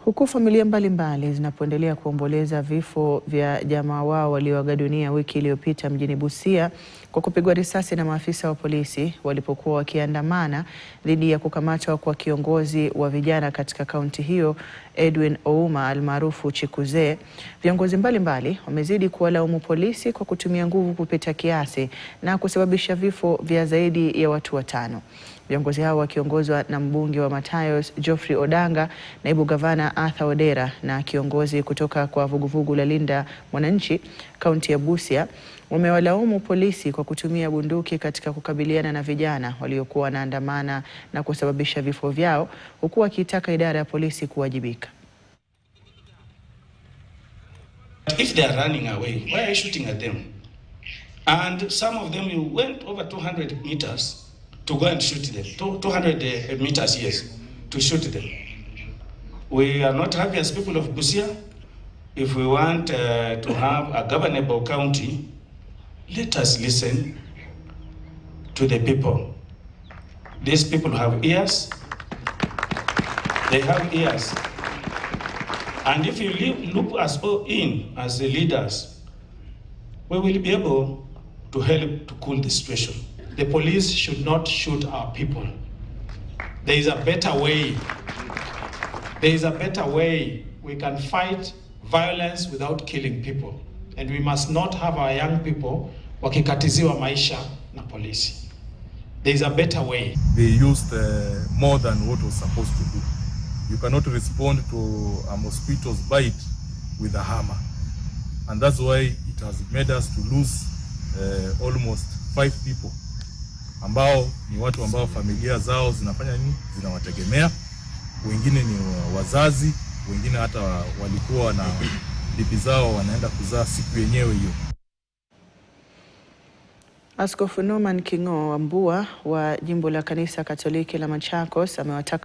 Huku familia mbalimbali zinapoendelea kuomboleza vifo vya jamaa wao walioaga dunia wiki iliyopita mjini Busia kwa kupigwa risasi na maafisa wa polisi walipokuwa wakiandamana dhidi ya kukamatwa kwa kiongozi wa vijana katika kaunti hiyo, Edwin Ouma almaarufu Chikuzee, viongozi mbalimbali wamezidi kuwalaumu polisi kwa kutumia nguvu kupita kiasi na kusababisha vifo vya zaidi ya watu 5. Viongozi hao wakiongozwa na mbunge wa Matayos Geoffrey Odanga, naibu gavana Arthur Odera na kiongozi kutoka kwa vuguvugu la Linda Mwananchi kaunti ya Busia, wamewalaumu polisi kwa kutumia bunduki katika kukabiliana na vijana waliokuwa wanaandamana na kusababisha vifo vyao, huku wakitaka idara ya polisi kuwajibika. If they are running away, why are you shooting at them? And some of them went over 200 meters to go and shoot them. 200 meters, yes, to shoot them. We are not happy as people of Busia. If we want to have a governable county, let us listen to the people. These people have ears. They have ears. And if you look us all in as the leaders, we will be able to help to cool the situation. The police should not shoot our people. There is a better way. There is a better way. We can fight violence without killing people. And we must not have our young people wakikatiziwa maisha na polisi. There is a better way. They used more than what was supposed to do. You cannot respond to a mosquito's bite with a hammer. And that's why it has made us to lose almost 5 people. Ambao ni watu ambao familia zao zinafanya nini? Zinawategemea. Wengine ni wazazi, wengine hata walikuwa na bibi zao wanaenda kuzaa siku yenyewe hiyo. Askofu Norman King'o Wambua wa jimbo la kanisa Katoliki la Machakos amewataka